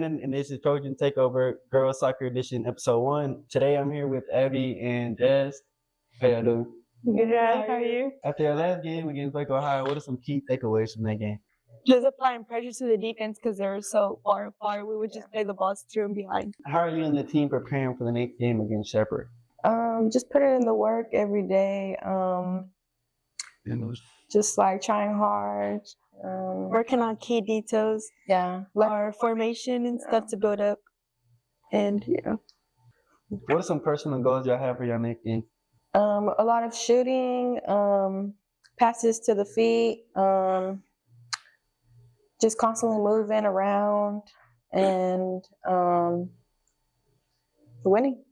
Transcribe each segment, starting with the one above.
Brandon, and this is Trojan Takeover Girls Soccer Edition, Episode 1. Today I'm here with Abby and Jazz. How y'all doing? Good, how are you? After our last game against Lake Ohio, what are some key takeaways from that game? Just applying pressure to the defense because they were so far apart. We would just play the balls through and behind. How are you and the team preparing for the next game against Shepherd? Just put in the work every day. Just like trying hard. Working on key details. Yeah. Like our formation and stuff to build up. And yeah. What are some personal goals y'all have for your next game? A lot of shooting, passes to the feet, just constantly moving around and winning.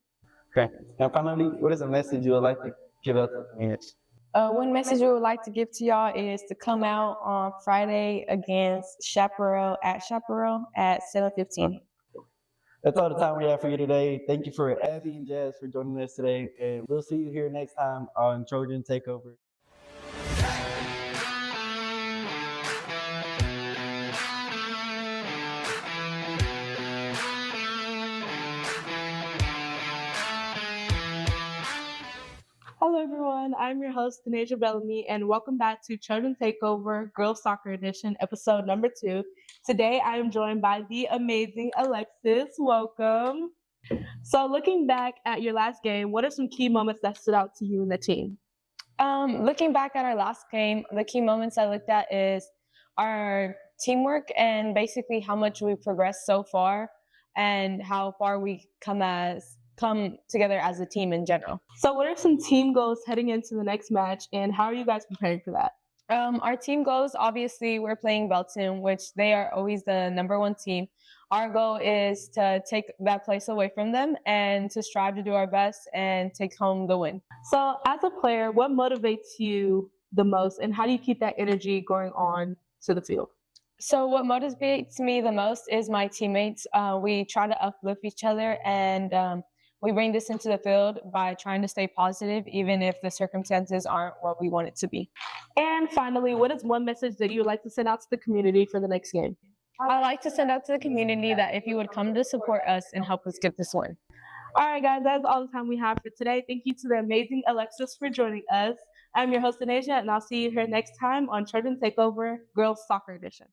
Okay. And finally, what is a message you would like to give out to the fans? One message we would like to give to y'all is to come out on Friday against Chaparral at 7:15. That's all the time we have for you today. Thank you for Abby and Jazz for joining us today, and we'll see you here next time on Trojan Takeover. Hello everyone, I'm your host, Denasia Bellamy, and welcome back to Trojan Takeover Girls Soccer Edition, episode number 2. Today I am joined by the amazing Alexis. Welcome. So looking back at your last game, what are some key moments that stood out to you and the team? Looking back at our last game, the key moments I looked at is our teamwork and basically how much we progressed so far and how far we come together as a team in general. So what are some team goals heading into the next match, and how are you guys preparing for that? Our team goals, obviously, we're playing Belton, which they are always the number one team. Our goal is to take that place away from them and to strive to do our best and take home the win. So as a player, what motivates you the most, and how do you keep that energy going on to the field? So what motivates me the most is my teammates. We try to uplift each other, and we bring this into the field by trying to stay positive, even if the circumstances aren't what we want it to be. And finally, what is one message that you would like to send out to the community for the next game? I'd like to send out to the community that if you would come to support us and help us get this win. All right, guys, that's all the time we have for today. Thank you to the amazing Alexis for joining us. I'm your host, Denasia, and I'll see you here next time on Trojan Takeover Girls Soccer Edition.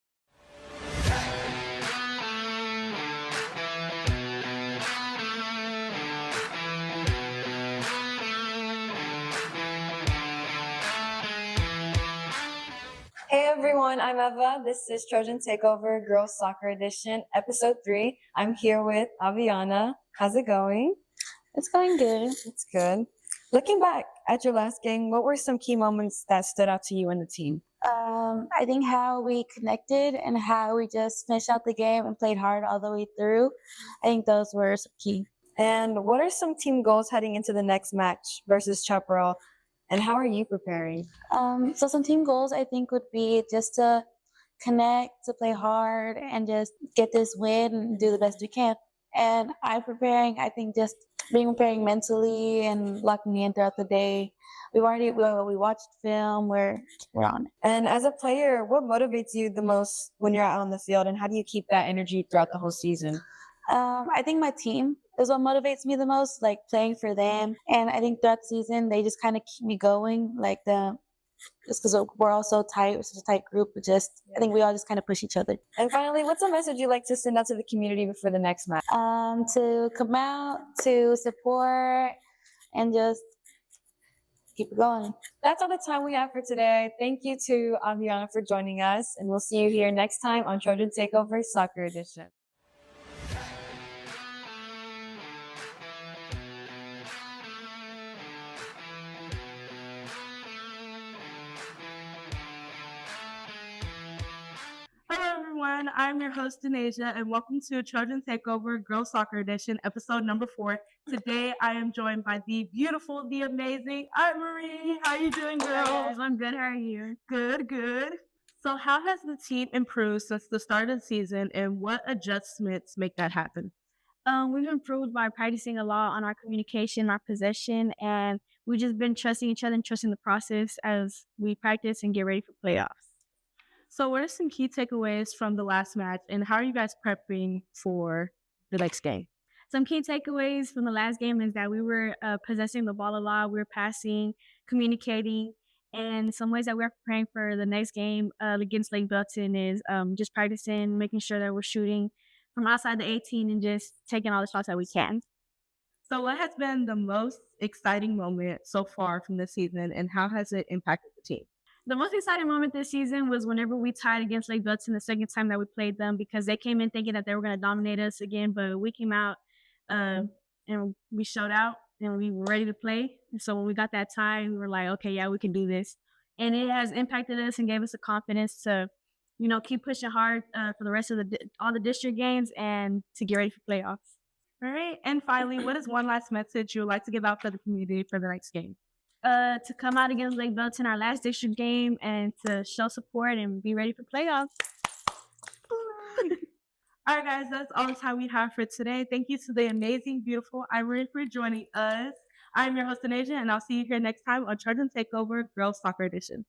Hey everyone, I'm Eva. This is Trojan Takeover Girls Soccer Edition, Episode 3. I'm here with Aviana. How's it going? It's going good. It's good. Looking back at your last game, what were some key moments that stood out to you and the team? I think how we connected and how we just finished out the game and played hard all the way through. I think those were some key. And what are some team goals heading into the next match versus Chaparral? And how are you preparing? So some team goals I think would be just to connect, to play hard, and just get this win and do the best we can. And I'm preparing, I think, just being preparing mentally and locking in throughout the day. We watched film, we're on it. And as a player, what motivates you the most when you're out on the field, and how do you keep that energy throughout the whole season? I think my team is what motivates me the most, like playing for them. And I think throughout the season, they just kind of keep me going, just because we're all so tight, we're such a tight group. I think we all just kind of push each other. And finally, what's a message you'd like to send out to the community before the next match? To come out, to support, and just keep it going. That's all the time we have for today. Thank you to Aviana for joining us, and we'll see you here next time on Trojan Takeover Soccer Edition. Hello everyone, I'm your host, Denasia, and welcome to Trojan Takeover Girls Soccer Edition, episode number 4. Today I am joined by the beautiful, the amazing Art Marie. How are you doing, girls? I'm good. How are you? Good. So how has the team improved since the start of the season, and what adjustments make that happen? We've improved by practicing a lot on our communication, our possession, and we've just been trusting each other and trusting the process as we practice and get ready for playoffs. So, what are some key takeaways from the last match, and how are you guys prepping for the next game? Some key takeaways from the last game is that we were possessing the ball a lot. We were passing, communicating, and some ways that we're preparing for the next game against Lake Belton is just practicing, making sure that we're shooting from outside the 18 and just taking all the shots that we can. So, what has been the most exciting moment so far from this season, and how has it impacted the team? The most exciting moment this season was whenever we tied against Lake Belton the second time that we played them, because they came in thinking that they were going to dominate us again, but we came out and we showed out and we were ready to play. And so when we got that tie, we were like, okay, yeah, we can do this. And it has impacted us and gave us the confidence to, keep pushing hard for the rest of all the district games and to get ready for playoffs. All right. And finally, what is one last message you would like to give out to the community for the next game? To come out against Lake Belton, our last district game, and to show support and be ready for playoffs. All right, guys, that's all the time we have for today. Thank you to the amazing, beautiful Irene for joining us. I'm your host, Anasia, and I'll see you here next time on Trojan Takeover Girls Soccer Edition.